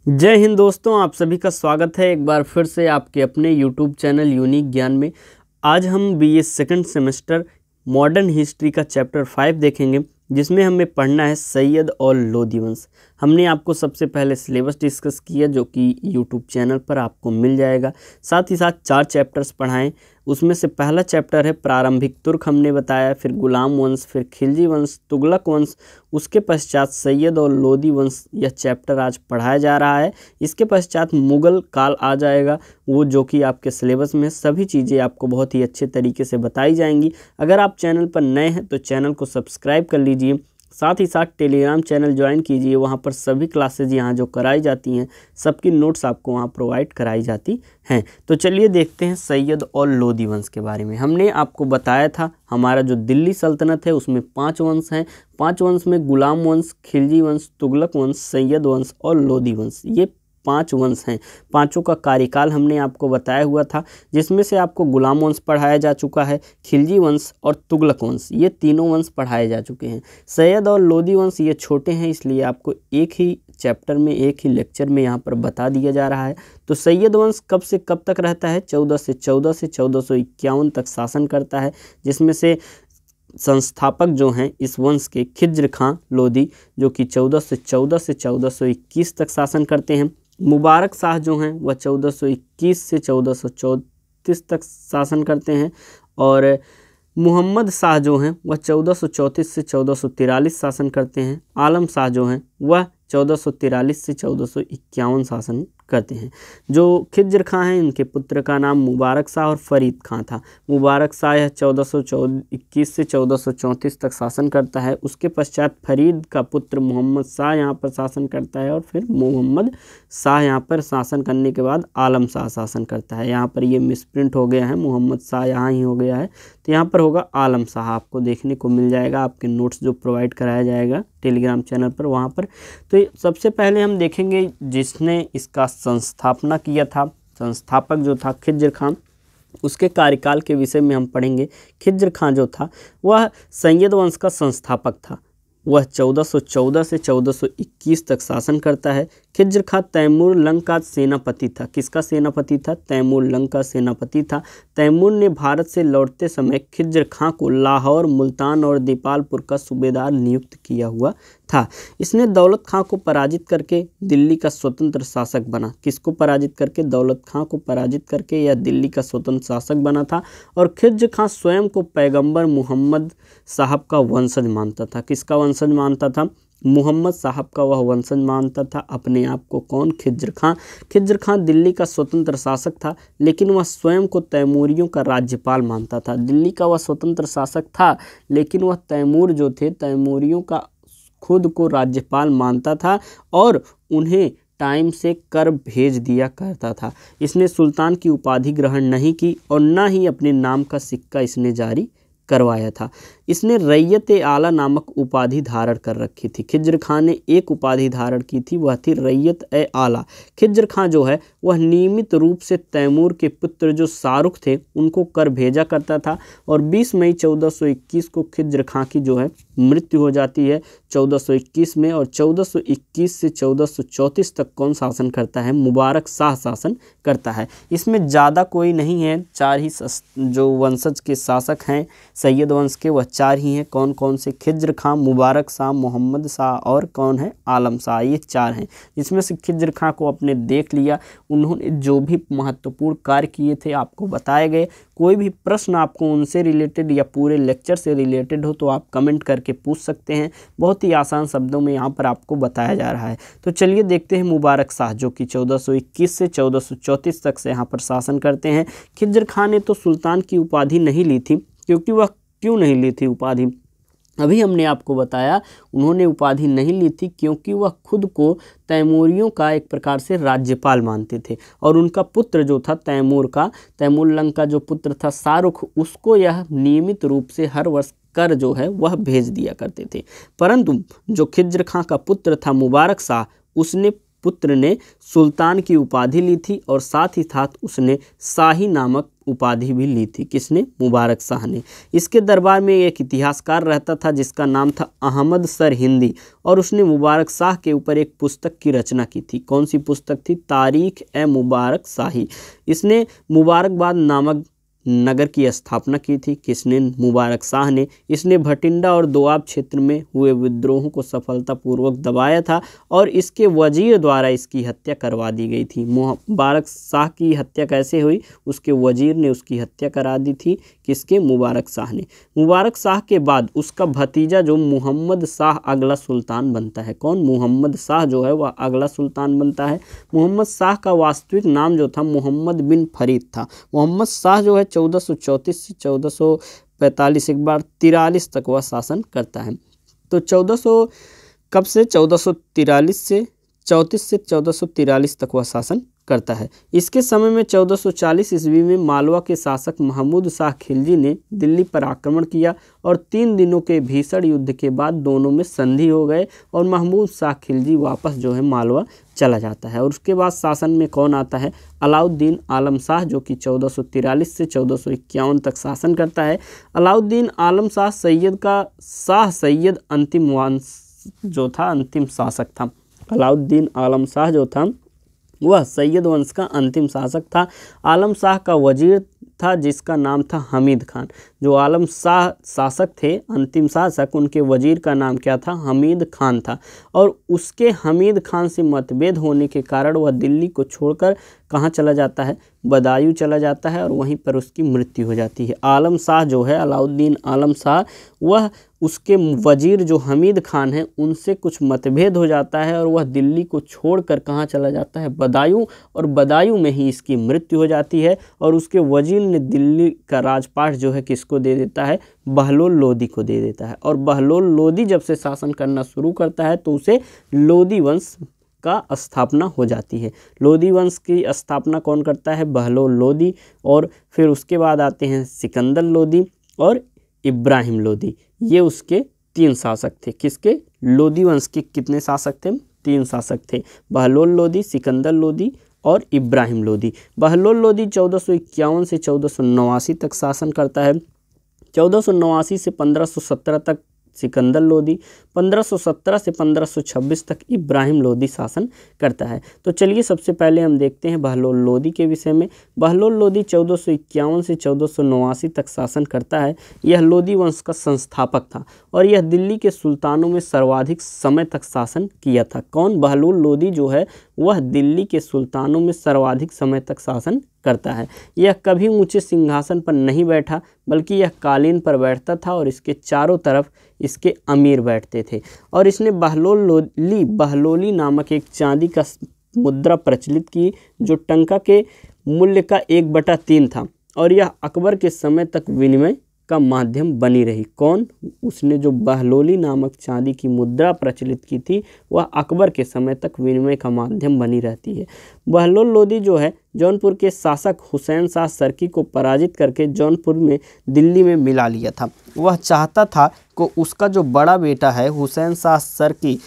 जय हिंद दोस्तों, आप सभी का स्वागत है एक बार फिर से आपके अपने यूट्यूब चैनल यूनिक ज्ञान में। आज हम BA second semester modern history का चैप्टर 5 देखेंगे, जिसमें हमें पढ़ना है सैयद और लोदी वंश। हमने आपको सबसे पहले सिलेबस डिस्कस किया जो कि यूट्यूब चैनल पर आपको मिल जाएगा। साथ ही साथ 4 चैप्टर्स पढ़ाएं। उसमें से पहला चैप्टर है प्रारंभिक तुर्क, हमने बताया, फिर गुलाम वंश, फिर खिलजी वंश, तुगलक वंश, उसके पश्चात सैयद और लोदी वंश। यह चैप्टर आज पढ़ाया जा रहा है। इसके पश्चात मुग़ल काल आ जाएगा, वो जो कि आपके सिलेबस में सभी चीज़ें आपको बहुत ही अच्छे तरीके से बताई जाएंगी। अगर आप चैनल पर नए हैं तो चैनल को सब्सक्राइब कर लीजिए। साथ ही साथ टेलीग्राम चैनल ज्वाइन कीजिए, वहाँ पर सभी क्लासेज यहाँ जो कराई जाती हैं सबकी नोट्स आपको वहाँ प्रोवाइड कराई जाती हैं। तो चलिए देखते हैं सैयद और लोदी वंश के बारे में। हमने आपको बताया था हमारा जो दिल्ली सल्तनत है उसमें 5 वंश हैं। 5 वंश में गुलाम वंश, खिलजी वंश, तुगलक वंश, सैयद वंश और लोदी वंश, ये 5 वंश हैं। पांचों का कार्यकाल हमने आपको बताया हुआ था, जिसमें से आपको गुलाम वंश पढ़ाया जा चुका है, खिलजी वंश और तुगलक वंश, ये तीनों वंश पढ़ाए जा चुके हैं। सैयद और लोदी वंश ये छोटे हैं, इसलिए आपको एक ही चैप्टर में, एक ही लेक्चर में यहाँ पर बता दिया जा रहा है। तो सैयद वंश कब से कब तक रहता है? 1414 से 1451 तक शासन करता है, जिसमें से संस्थापक जो हैं इस वंश के खिज्र खां लोदी, जो कि 1414 से 1421 तक शासन करते हैं। मुबारक शाह जो हैं वह 1421 से 1434 तक शासन करते हैं। और मोहम्मद शाह जो हैं वह 1434 से 1443 शासन करते हैं। आलम शाह जो हैं वह 1443 से 1451 शासन करते हैं। जो खिज्र खां हैं इनके पुत्र का नाम मुबारक शाह और फरीद खां था। मुबारक शाह 1421 से 1434 तक शासन करता है। उसके पश्चात फरीद का पुत्र मोहम्मद शाह यहाँ पर शासन करता है, और फिर मोहम्मद शाह यहाँ पर शासन करने के बाद आलम शाह शासन करता है। यहाँ पर ये मिसप्रिंट हो गया है, मोहम्मद शाह यहाँ ही हो गया है, तो यहाँ पर होगा आलम शाह। आपको देखने को मिल जाएगा आपके नोट्स जो प्रोवाइड कराया जाएगा टेलीग्राम चैनल पर, वहाँ पर। तो सबसे पहले हम देखेंगे जिसने इसका संस्थापना किया था, संस्थापक जो था खिज्र खां, उसके कार्यकाल के विषय में हम पढ़ेंगे। खिज्र खां जो था वह सैयद वंश का संस्थापक था। वह 1414 से 1421 तक शासन करता है। खिज्र खां तैमूर लंग का सेनापति था। किसका सेनापति था? तैमूर लंग का सेनापति था। तैमूर ने भारत से लौटते समय खिज्र खां को लाहौर, मुल्तान और दीपालपुर का सूबेदार नियुक्त किया हुआ था। इसने दौलत खां को पराजित करके दिल्ली का स्वतंत्र शासक बना। किसको पराजित करके? दौलत खां को पराजित करके यह दिल्ली का स्वतंत्र शासक बना था। और खिज्र खां स्वयं को पैगंबर मोहम्मद साहब का वंशज मानता था। किसका वंशज मानता था? मोहम्मद साहब का वह वंशज मानता था अपने आप को। कौन? खिज्र खां। खिज्र खां दिल्ली का स्वतंत्र शासक था, लेकिन वह स्वयं को तैमूरियों का राज्यपाल मानता था। दिल्ली का वह स्वतंत्र शासक था, लेकिन वह तैमूर जो थे, तैमूरियों का खुद को राज्यपाल मानता था और उन्हें टाइम से कर भेज दिया करता था। इसने सुल्तान की उपाधि ग्रहण नहीं की और न ही अपने नाम का सिक्का इसने जारी करवाया था। इसने रैयत-ए-आला नामक उपाधि धारण कर रखी थी। खिज्र खां ने एक उपाधि धारण की थी, वह थी रैयत-ए-आला। खिज्र खां जो है वह नियमित रूप से तैमूर के पुत्र जो शाहरुख थे उनको कर भेजा करता था। और 20 मई 1421 को खिज्र खां की जो है मृत्यु हो जाती है 1421 में। और 1421 से 1434 तक कौन शासन करता है? मुबारक शाह शासन करता है। इसमें ज़्यादा कोई नहीं है, 4 ही जो वंशज के शासक हैं सैयद वंश के, वह 4 ही हैं। कौन कौन से? खिज्र खां, मुबारक शाह, मोहम्मद शाह और कौन है? आलम शाह। ये 4 हैं, जिसमें से खिज्र खां को आपने देख लिया। उन्होंने जो भी महत्वपूर्ण कार्य किए थे आपको बताए गए। कोई भी प्रश्न आपको उनसे रिलेटेड या पूरे लेक्चर से रिलेटेड हो तो आप कमेंट करके पूछ सकते हैं। बहुत ही आसान शब्दों में यहाँ पर आपको बताया जा रहा है। तो चलिए देखते हैं मुबारक शाह, जो कि 1421 से 1434 तक से यहाँ पर शासन करते हैं। खिज्र खां ने तो सुल्तान की उपाधि नहीं ली थी, क्योंकि वह क्यों नहीं ली थी उपाधि? अभी हमने आपको बताया, उन्होंने उपाधि नहीं ली थी क्योंकि वह खुद को तैमूरियों का एक प्रकार से राज्यपाल मानते थे। और उनका पुत्र जो था तैमूर लंग का जो पुत्र था शाहरुख, उसको यह नियमित रूप से हर वर्ष कर जो है वह भेज दिया करते थे। परंतु जो खिज्र खां का पुत्र था मुबारक शाह, उसने पुत्र ने सुल्तान की उपाधि ली थी और साथ ही साथ उसने शाही नामक उपाधि भी ली थी। किसने? मुबारक शाह ने। इसके दरबार में एक इतिहासकार रहता था जिसका नाम था अहमद सर हिंदी, और उसने मुबारक शाह के ऊपर एक पुस्तक की रचना की थी। कौन सी पुस्तक थी? तारीख ए मुबारक शाही। इसने मुबारकबाद नामक नगर की स्थापना की थी। किसने? मुबारक शाह ने। इसने भटिंडा और दोआब क्षेत्र में हुए विद्रोहों को सफलतापूर्वक दबाया था और इसके वजीर द्वारा इसकी हत्या करवा दी गई थी। मुबारक शाह की हत्या कैसे हुई? उसके वजीर ने उसकी हत्या करा दी थी। किसके? मुबारक शाह ने। मुबारक शाह के बाद उसका भतीजा जो मोहम्मद शाह अगला सुल्तान बनता है। कौन? मोहम्मद शाह जो है वह अगला सुल्तान बनता है। मोहम्मद शाह का वास्तविक नाम जो था मोहम्मद बिन फरीद था। मोहम्मद शाह जो है 1434 से 1445 एक बार 43 तक वह शासन करता है। तो 1400 कब से? 1443 से 34 से 1443 तक वह शासन करता है। इसके समय में 1440 ईस्वी में मालवा के शासक महमूद शाह खिलजी ने दिल्ली पर आक्रमण किया और 3 दिनों के भीषण युद्ध के बाद दोनों में संधि हो गए और महमूद शाह खिलजी वापस जो है मालवा चला जाता है। और उसके बाद शासन में कौन आता है? अलाउद्दीन आलम शाह, जो कि 1443 से 1451 तक शासन करता है। अलाउद्दीन आलम शाह सैयद अंतिम वंश जो था, अंतिम शासक था। अलाउद्दीन आलम शाह जो था वह सैयद वंश का अंतिम शासक था। आलम शाह का वजीर था जिसका नाम था हमीद खान। जो आलम शाह शासक थे, अंतिम शासक, उनके वजीर का नाम क्या था? हमीद खान था। और उसके हमीद खान से मतभेद होने के कारण वह दिल्ली को छोड़कर कहाँ चला जाता है? बदायूं चला जाता है और वहीं पर उसकी मृत्यु हो जाती है। आलम शाह जो है, अलाउद्दीन आलम शाह, वह उसके वजीर जो हमीद खान हैं उनसे कुछ मतभेद हो जाता है और वह दिल्ली को छोड़कर कहाँ चला जाता है? बदायूं, और बदायूं में ही इसकी मृत्यु हो जाती है। और उसके वजीर ने दिल्ली का राजपाट जो है किसको दे देता है? बहलोल लोदी को दे देता है। और बहलोल लोदी जब से शासन करना शुरू करता है तो उसे लोदी वंश का स्थापना हो जाती है। लोदी वंश की स्थापना कौन करता है? बहलोल लोदी। और फिर उसके बाद आते हैं सिकंदर लोदी और इब्राहिम लोदी। ये उसके 3 शासक थे। किसके? लोदी वंश के कितने शासक थे? 3 शासक थे। बहलोल लोदी, सिकंदर लोदी और इब्राहिम लोदी। बहलोल लोदी 1451 से 1489 तक शासन करता है। 1489 से 1517 तक सिकंदर लोदी, 1517 से 1526 तक इब्राहिम लोदी शासन करता है। तो चलिए सबसे पहले हम देखते हैं बहलोल लोदी के विषय में। बहलोल लोदी 1451 से 1489 तक शासन करता है। यह लोदी वंश का संस्थापक था और यह दिल्ली के सुल्तानों में सर्वाधिक समय तक शासन किया था। कौन? बहलोल लोदी जो है वह दिल्ली के सुल्तानों में सर्वाधिक समय तक शासन करता है। यह कभी ऊंचे सिंहासन पर नहीं बैठा बल्कि यह कालीन पर बैठता था और इसके चारों तरफ इसके अमीर बैठते थे। और इसने बहलोली नामक एक चांदी का मुद्रा प्रचलित की जो टंका के मूल्य का 1/3 था और यह अकबर के समय तक विनिमय का माध्यम बनी रही। कौन? उसने जो बहलोली नामक चांदी की मुद्रा प्रचलित की थी वह अकबर के समय तक विनिमय का माध्यम बनी रहती है। बहलोल लोदी जो है जौनपुर के शासक हुसैन शाह सरकी को पराजित करके जौनपुर में दिल्ली में मिला लिया था। वह चाहता था कि उसका जो बड़ा बेटा है हुसैन शाह सरकी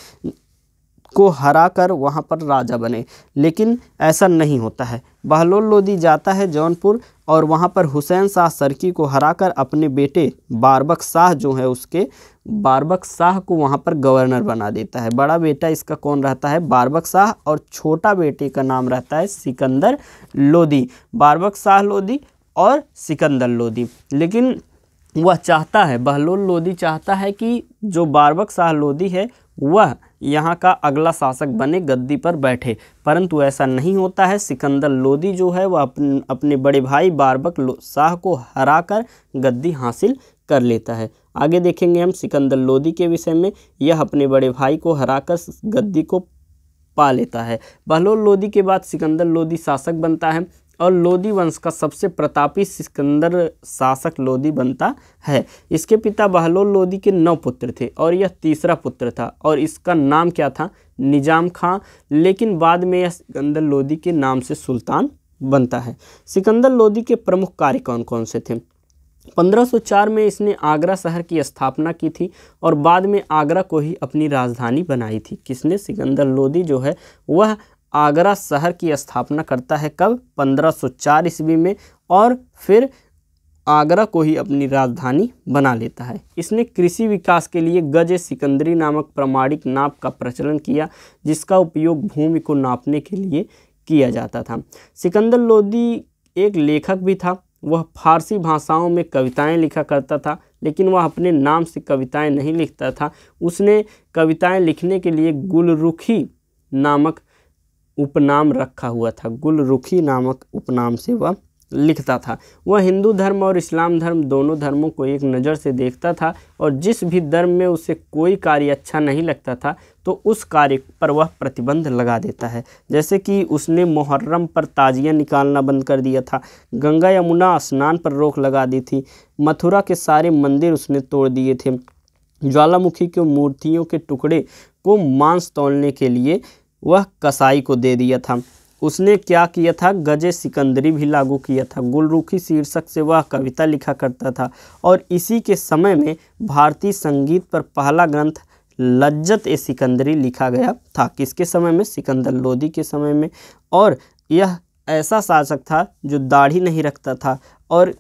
को हराकर वहां पर राजा बने, लेकिन ऐसा नहीं होता है। बहलोल लोदी जाता है जौनपुर और वहां पर हुसैन शाह सरकी को हराकर अपने बेटे बारबक शाह जो है उसके बारबक शाह को वहां पर गवर्नर बना देता है। बड़ा बेटा इसका कौन रहता है? बारबक शाह, और छोटा बेटे का नाम रहता है सिकंदर लोदी। बारबक शाह लोदी और सिकंदर लोदी। लेकिन वह चाहता है, बहलोल लोदी चाहता है कि जो बारबक शाह लोदी है वह यहाँ का अगला शासक बने, गद्दी पर बैठे, परंतु ऐसा नहीं होता है। सिकंदर लोदी जो है वह अपने बड़े भाई बारबक शाह को हराकर गद्दी हासिल कर लेता है। आगे देखेंगे हम सिकंदर लोदी के विषय में। यह अपने बड़े भाई को हराकर गद्दी को पा लेता है। बहलोल लोदी के बाद सिकंदर लोदी शासक बनता है और लोदी वंश का सबसे प्रतापी सिकंदर शासक लोदी बनता है। इसके पिता बहलोल लोदी के 9 पुत्र थे और यह तीसरा पुत्र था और इसका नाम क्या था? निजाम खां। लेकिन बाद में यह सिकंदर लोदी के नाम से सुल्तान बनता है। सिकंदर लोदी के प्रमुख कार्य कौन कौन से थे? 1504 में इसने आगरा शहर की स्थापना की थी और बाद में आगरा को ही अपनी राजधानी बनाई थी। किसने? सिकंदर लोदी जो है वह आगरा शहर की स्थापना करता है। कब? 1504 ईस्वी में, और फिर आगरा को ही अपनी राजधानी बना लेता है। इसने कृषि विकास के लिए गज सिकंदरी नामक प्रमाणिक नाप का प्रचलन किया, जिसका उपयोग भूमि को नापने के लिए किया जाता था। सिकंदर लोदी एक लेखक भी था। वह फारसी भाषाओं में कविताएं लिखा करता था, लेकिन वह अपने नाम से कविताएं नहीं लिखता था। उसने कविताएं लिखने के लिए गुलरुखी नामक उपनाम रखा हुआ था। गुलरुखी नामक उपनाम से वह लिखता था। वह हिंदू धर्म और इस्लाम धर्म दोनों धर्मों को एक नज़र से देखता था, और जिस भी धर्म में उसे कोई कार्य अच्छा नहीं लगता था तो उस कार्य पर वह प्रतिबंध लगा देता है। जैसे कि उसने मुहर्रम पर ताजियाँ निकालना बंद कर दिया था, गंगा यमुना स्नान पर रोक लगा दी थी, मथुरा के सारे मंदिर उसने तोड़ दिए थे, ज्वालामुखी की मूर्तियों के टुकड़े को मांस तौलने के लिए वह कसाई को दे दिया था। उसने क्या किया था? गजे सिकंदरी भी लागू किया था। गुलरुखी शीर्षक से वह कविता लिखा करता था, और इसी के समय में भारतीय संगीत पर पहला ग्रंथ लज्जत ए सिकंदरी लिखा गया था। किसके समय में? सिकंदर लोदी के समय में। और यह ऐसा शासक था जो दाढ़ी नहीं रखता था, और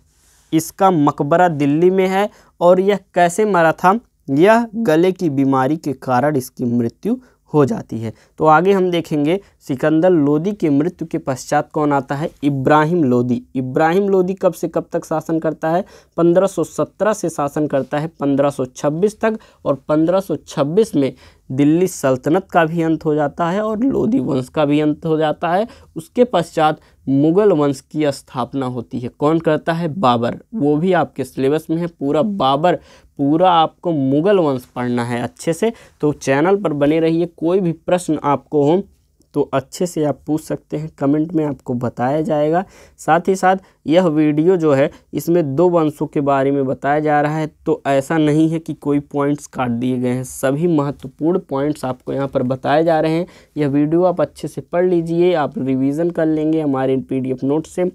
इसका मकबरा दिल्ली में है। और यह कैसे मरा था? यह गले की बीमारी के कारण इसकी मृत्यु हो जाती है। तो आगे हम देखेंगे सिकंदर लोदी के मृत्यु के पश्चात कौन आता है? इब्राहिम लोदी। इब्राहिम लोदी कब से कब तक शासन करता है? 1517 से शासन करता है 1526 तक, और 1526 में दिल्ली सल्तनत का भी अंत हो जाता है और लोदी वंश का भी अंत हो जाता है। उसके पश्चात मुगल वंश की स्थापना होती है। कौन करता है? बाबर। वो भी आपके सिलेबस में है पूरा बाबर, पूरा आपको मुगल वंश पढ़ना है अच्छे से। तो चैनल पर बने रहिए। कोई भी प्रश्न आपको हो तो अच्छे से आप पूछ सकते हैं, कमेंट में आपको बताया जाएगा। साथ ही साथ यह वीडियो जो है इसमें 2 वंशों के बारे में बताया जा रहा है, तो ऐसा नहीं है कि कोई पॉइंट्स काट दिए गए हैं। सभी महत्वपूर्ण पॉइंट्स आपको यहाँ पर बताए जा रहे हैं। यह वीडियो आप अच्छे से पढ़ लीजिए, आप रिवीजन कर लेंगे हमारे PDF नोट से।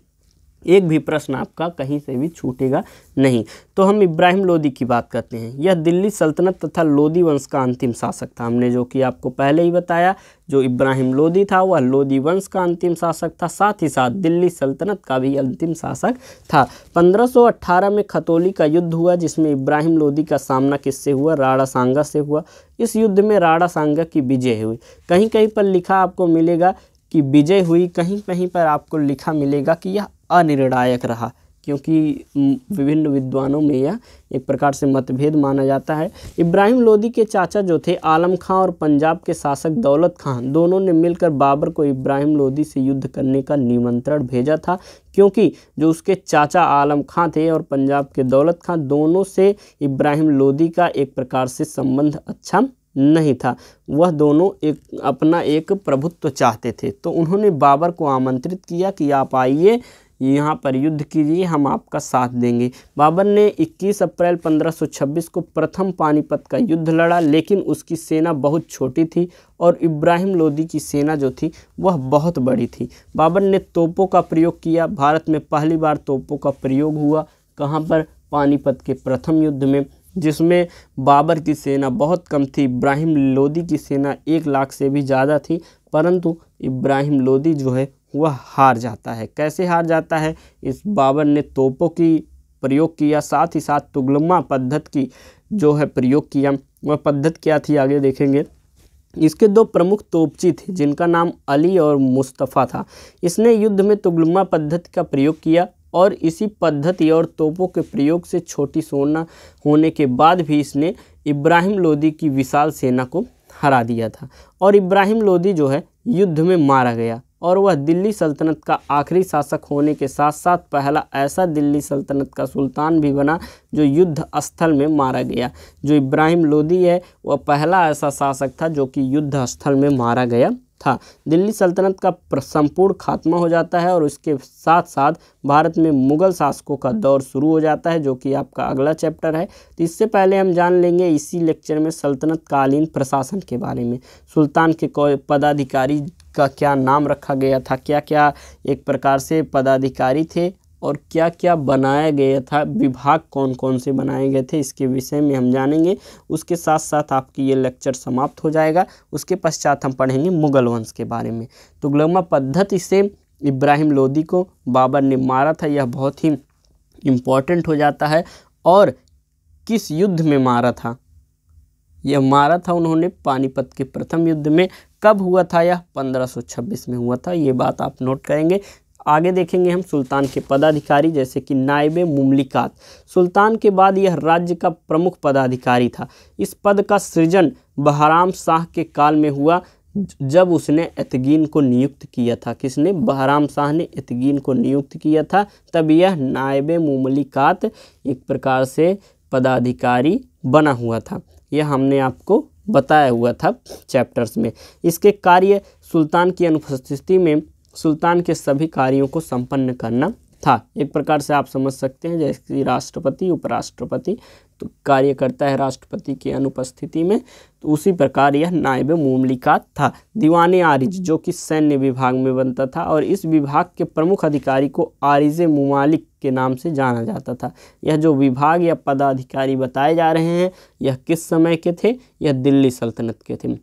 एक भी प्रश्न आपका कहीं से भी छूटेगा नहीं। तो हम इब्राहिम लोदी की बात करते हैं। यह दिल्ली सल्तनत तथा लोदी वंश का अंतिम शासक था। हमने जो कि आपको पहले ही बताया, जो इब्राहिम लोदी था वह लोदी वंश का अंतिम शासक था, साथ ही साथ दिल्ली सल्तनत का भी अंतिम शासक था। 1518 में खतौली का युद्ध हुआ, जिसमें इब्राहिम लोदी का सामना किससे हुआ? राणा सांगा से हुआ। इस युद्ध में राणा सांगा की विजय हुई। कहीं कहीं पर लिखा आपको मिलेगा कि विजय हुई, कहीं कहीं पर आपको लिखा मिलेगा कि यह अनिर्णायक रहा, क्योंकि विभिन्न विद्वानों में यह एक प्रकार से मतभेद माना जाता है। इब्राहिम लोदी के चाचा जो थे आलम खां और पंजाब के शासक दौलत खां, दोनों ने मिलकर बाबर को इब्राहिम लोदी से युद्ध करने का निमंत्रण भेजा था, क्योंकि जो उसके चाचा आलम खां थे और पंजाब के दौलत खां, दोनों से इब्राहिम लोदी का एक प्रकार से संबंध अच्छा नहीं था। वह दोनों अपना एक प्रभुत्व चाहते थे। तो उन्होंने बाबर को आमंत्रित किया कि आप आइए, यहाँ पर युद्ध कीजिए, हम आपका साथ देंगे। बाबर ने 21 अप्रैल 1526 को प्रथम पानीपत का युद्ध लड़ा, लेकिन उसकी सेना बहुत छोटी थी और इब्राहिम लोदी की सेना जो थी वह बहुत बड़ी थी। बाबर ने तोपों का प्रयोग किया। भारत में पहली बार तोपों का प्रयोग हुआ। कहाँ पर? पानीपत के प्रथम युद्ध में, जिसमें बाबर की सेना बहुत कम थी। इब्राहिम लोदी की सेना 1 लाख से भी ज़्यादा थी, परंतु इब्राहिम लोदी जो है वह हार जाता है। कैसे हार जाता है? इस बाबर ने तोपों की प्रयोग किया, साथ ही साथ तुगलमा पद्धति की जो है प्रयोग किया। वह पद्धति क्या थी आगे देखेंगे। इसके 2 प्रमुख तोपची थे, जिनका नाम अली और मुस्तफ़ा था। इसने युद्ध में तुगलमा पद्धति का प्रयोग किया, और इसी पद्धति और तोपों के प्रयोग से छोटी सेना होने के बाद भी इसने इब्राहिम लोदी की विशाल सेना को हरा दिया था। और इब्राहिम लोदी जो है युद्ध में मारा गया, और वह दिल्ली सल्तनत का आखिरी शासक होने के साथ साथ पहला ऐसा दिल्ली सल्तनत का सुल्तान भी बना जो युद्ध स्थल में मारा गया। जो इब्राहिम लोदी है वह पहला ऐसा शासक था जो कि युद्ध स्थल में मारा गया था। दिल्ली सल्तनत का संपूर्ण खात्मा हो जाता है, और उसके साथ साथ भारत में मुगल शासकों का दौर शुरू हो जाता है, जो कि आपका अगला चैप्टर है। तो इससे पहले हम जान लेंगे इसी लेक्चर में सल्तनत कालीन प्रशासन के बारे में। सुल्तान के पदाधिकारी का क्या नाम रखा गया था, क्या क्या एक प्रकार से पदाधिकारी थे, और क्या क्या बनाया गया था, विभाग कौन कौन से बनाए गए थे, इसके विषय में हम जानेंगे। उसके साथ साथ आपकी ये लेक्चर समाप्त हो जाएगा। उसके पश्चात हम पढ़ेंगे मुगल वंश के बारे में। तुगलमा पद्धति से इब्राहिम लोदी को बाबर ने मारा था, यह बहुत ही इम्पोर्टेंट हो जाता है। और किस युद्ध में मारा था? यह मारा था उन्होंने पानीपत के प्रथम युद्ध में। कब हुआ था? यह 1526 में हुआ था। ये बात आप नोट करेंगे। आगे देखेंगे हम सुल्तान के पदाधिकारी, जैसे कि नायबे मुमलिकात। सुल्तान के बाद यह राज्य का प्रमुख पदाधिकारी था। इस पद का सृजन बहराम शाह के काल में हुआ, जब उसने एतगीन को नियुक्त किया था। किसने? बहराम शाह ने एतगीन को नियुक्त किया था। तब यह नायबे मुमलिकात एक प्रकार से पदाधिकारी बना हुआ था। यह हमने आपको बताया हुआ था चैप्टर्स में। इसके कार्य सुल्तान की अनुपस्थिति में सुल्तान के सभी कार्यों को संपन्न करना था। एक प्रकार से आप समझ सकते हैं जैसे कि राष्ट्रपति उपराष्ट्रपति तो कार्य करता है राष्ट्रपति की अनुपस्थिति में, तो उसी प्रकार यह नायब मुमलिकात था। दीवाने आरिज जो कि सैन्य विभाग में बनता था, और इस विभाग के प्रमुख अधिकारी को आरिज मुमालिक के नाम से जाना जाता था। यह जो विभाग या पदाधिकारी बताए जा रहे हैं, यह किस समय के थे? यह दिल्ली सल्तनत के थे।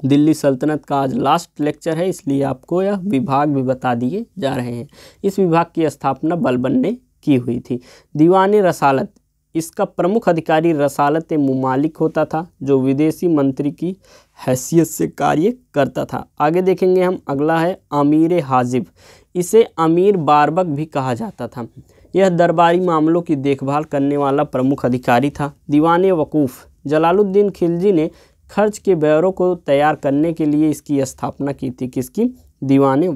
दिल्ली सल्तनत का आज लास्ट लेक्चर है, इसलिए आपको यह विभाग भी बता दिए जा रहे हैं। इस विभाग की स्थापना बलबन ने की हुई थी। दीवाने रसालत, इसका प्रमुख अधिकारी रसालत मुमालिक होता था, जो विदेशी मंत्री की हैसियत से कार्य करता था। आगे देखेंगे हम। अगला है अमीर हाजिब। इसे अमीर बारबक भी कहा जाता था। यह दरबारी मामलों की देखभाल करने वाला प्रमुख अधिकारी था। दीवाने वकूफ़, जलालुद्दीन खिलजी ने खर्च के ब्यौरों को तैयार करने के लिए इसकी स्थापना की थी। किसकी? दीवाने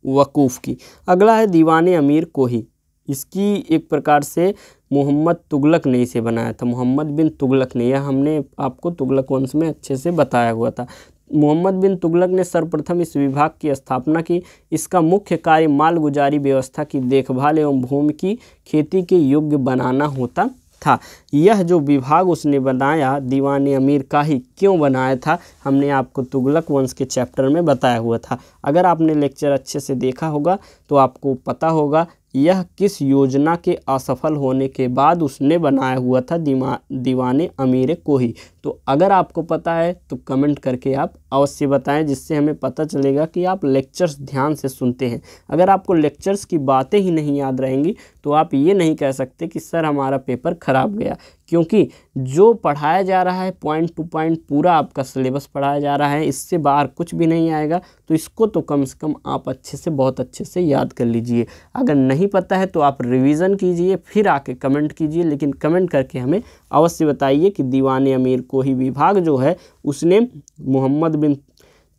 वकूफ़ की। अगला है दीवाने अमीर कोही। इसकी एक प्रकार से मोहम्मद तुगलक ने इसे बनाया था। मोहम्मद बिन तुगलक ने, यह हमने आपको तुगलक वंश में अच्छे से बताया हुआ था। मोहम्मद बिन तुगलक ने सर्वप्रथम इस विभाग की स्थापना की। इसका मुख्य कार्य मालगुजारी व्यवस्था की देखभाल एवं भूमि की खेती के योग्य बनाना होता था। यह जो विभाग उसने बनाया दीवाने अमीर का ही क्यों बनाया था, हमने आपको तुगलक वंश के चैप्टर में बताया हुआ था। अगर आपने लेक्चर अच्छे से देखा होगा तो आपको पता होगा यह किस योजना के असफल होने के बाद उसने बनाया हुआ था दीवाने अमीर कोही। तो अगर आपको पता है तो कमेंट करके आप अवश्य बताएं, जिससे हमें पता चलेगा कि आप लेक्चर्स ध्यान से सुनते हैं। अगर आपको लेक्चर्स की बातें ही नहीं याद रहेंगी तो आप ये नहीं कह सकते कि सर हमारा पेपर ख़राब गया, क्योंकि जो पढ़ाया जा रहा है पॉइंट टू पॉइंट पूरा आपका सिलेबस पढ़ाया जा रहा है, इससे बाहर कुछ भी नहीं आएगा। तो इसको तो कम से कम आप अच्छे से, बहुत अच्छे से याद कर लीजिए। अगर नहीं पता है तो आप रिवीजन कीजिए, फिर आके कमेंट कीजिए, लेकिन कमेंट करके हमें अवश्य बताइए कि दीवाने अमीर कोही विभाग जो है उसने मोहम्मद बिन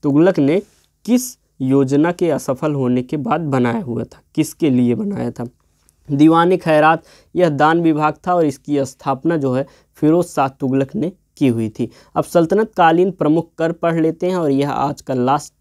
तुगलक ने किस योजना के असफल होने के बाद बनाया हुआ था, किसके लिए बनाया था। दीवाने खैरात, यह दान विभाग था और इसकी स्थापना जो है फिरोज शाह तुगलक ने की हुई थी। अब सल्तनत कालीन प्रमुख कर पढ़ लेते हैं, और यह आज का लास्ट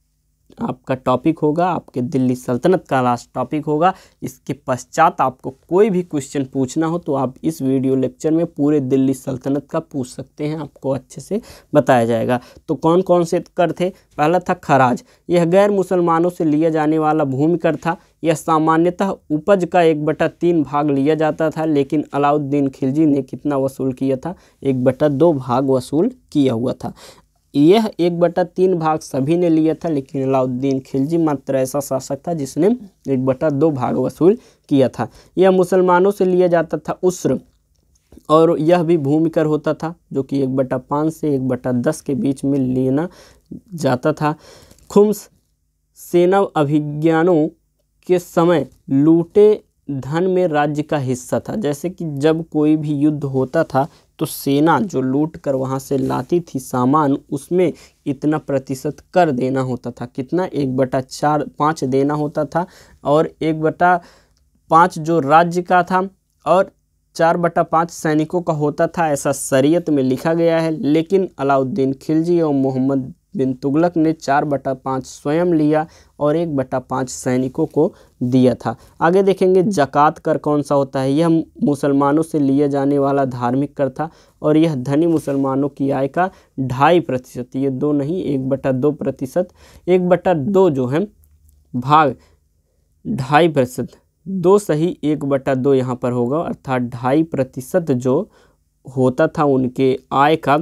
आपका टॉपिक होगा, आपके दिल्ली सल्तनत का लास्ट टॉपिक होगा। इसके पश्चात आपको कोई भी क्वेश्चन पूछना हो तो आप इस वीडियो लेक्चर में पूरे दिल्ली सल्तनत का पूछ सकते हैं, आपको अच्छे से बताया जाएगा। तो कौन कौन से कर थे? पहला था खराज। यह गैर मुसलमानों से लिया जाने वाला भूमि कर था। यह सामान्यतः उपज का 1/3 भाग लिया जाता था, लेकिन अलाउद्दीन खिलजी ने कितना वसूल किया था? 1/2 भाग वसूल किया हुआ था। यह 1/3 भाग सभी ने लिया था, लेकिन अलाउद्दीन खिलजी मात्र ऐसा शासक था जिसने 1/2 भाग वसूल किया था। यह मुसलमानों से लिया जाता था उस्र, और यह भी भूमि कर होता था, जो कि 1/5 से 1/10 के बीच में लेना जाता था। खुम्स सेना अभिज्ञानों के समय लूटे धन में राज्य का हिस्सा था। जैसे कि जब कोई भी युद्ध होता था तो सेना जो लूट कर वहाँ से लाती थी सामान, उसमें इतना प्रतिशत कर देना होता था। कितना? 1/4-5 देना होता था, और 1/5 जो राज्य का था और 4/5 सैनिकों का होता था, ऐसा शरीयत में लिखा गया है। लेकिन अलाउद्दीन खिलजी और मोहम्मद बिन तुगलक ने 4/5 स्वयं लिया और 1/5 सैनिकों को दिया था। आगे देखेंगे जकात कर कौन सा होता है। यह मुसलमानों से लिया जाने वाला धार्मिक कर था, और यह धनी मुसलमानों की आय का 2.5%, ये 2 नहीं 1/2%, 1/2 जो है भाग 2.5% 2 सही 1/2 यहाँ पर होगा, अर्थात 2.5% जो होता था उनके आय का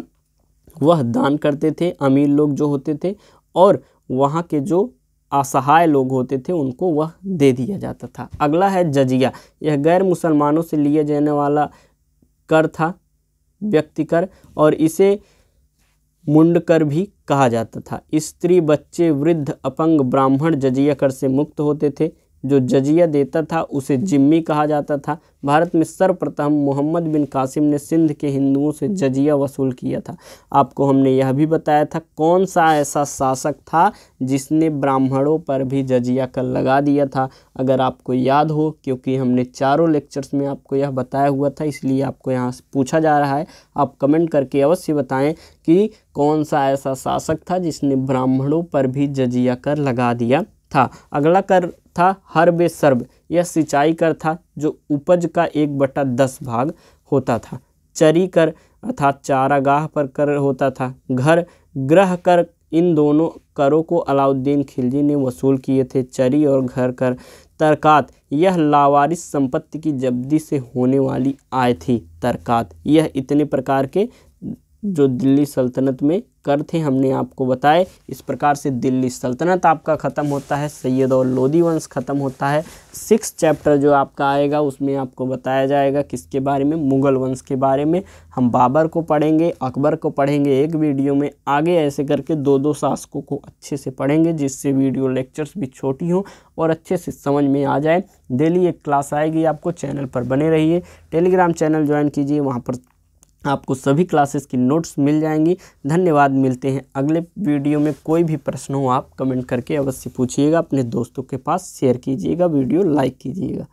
वह दान करते थे अमीर लोग जो होते थे, और वहाँ के जो असहाय लोग होते थे उनको वह दे दिया जाता था। अगला है जजिया। यह गैर मुसलमानों से लिया जाने वाला कर था, व्यक्ति कर, और इसे मुंड कर भी कहा जाता था। स्त्री, बच्चे, वृद्ध, अपंग, ब्राह्मण जजिया कर से मुक्त होते थे। जो जजिया देता था उसे जिम्मी कहा जाता था। भारत में सर्वप्रथम मोहम्मद बिन कासिम ने सिंध के हिंदुओं से जजिया वसूल किया था। आपको हमने यह भी बताया था कौन सा ऐसा शासक था जिसने ब्राह्मणों पर भी जजिया कर लगा दिया था। अगर आपको याद हो, क्योंकि हमने चारों लेक्चर्स में आपको यह बताया हुआ था, इसलिए आपको यहाँ से पूछा जा रहा है। आप कमेंट करके अवश्य बताएं कि कौन सा ऐसा शासक था जिसने ब्राह्मणों पर भी जजिया कर लगा दिया था। अगला कर था हर्बे सर्ब। यह सिंचाई कर था जो उपज का 1/10 भाग होता था। चरी कर अर्थात चारागाह पर कर होता था। घर, ग्रह कर, इन दोनों करों को अलाउद्दीन खिलजी ने वसूल किए थे। चरी और घर कर। तरकात, यह लावारिस संपत्ति की जब्ती से होने वाली आय थी। तरकात, यह इतने प्रकार के जो दिल्ली सल्तनत में कर थे हमने आपको बताए। इस प्रकार से दिल्ली सल्तनत आपका ख़त्म होता है, सैयद और लोदी वंश ख़त्म होता है। 6 चैप्टर जो आपका आएगा उसमें आपको बताया जाएगा किसके बारे में, मुग़ल वंश के बारे में। हम बाबर को पढ़ेंगे, अकबर को पढ़ेंगे एक वीडियो में। आगे ऐसे करके 2-2 शासकों को अच्छे से पढ़ेंगे, जिससे वीडियो लेक्चर्स भी छोटी हों और अच्छे से समझ में आ जाए। डेली एक क्लास आएगी आपको, चैनल पर बने रहिए। टेलीग्राम चैनल ज्वाइन कीजिए, वहाँ पर आपको सभी क्लासेस की नोट्स मिल जाएंगी। धन्यवाद, मिलते हैं अगले वीडियो में। कोई भी प्रश्न हो आप कमेंट करके अवश्य पूछिएगा, अपने दोस्तों के पास शेयर कीजिएगा, वीडियो लाइक कीजिएगा।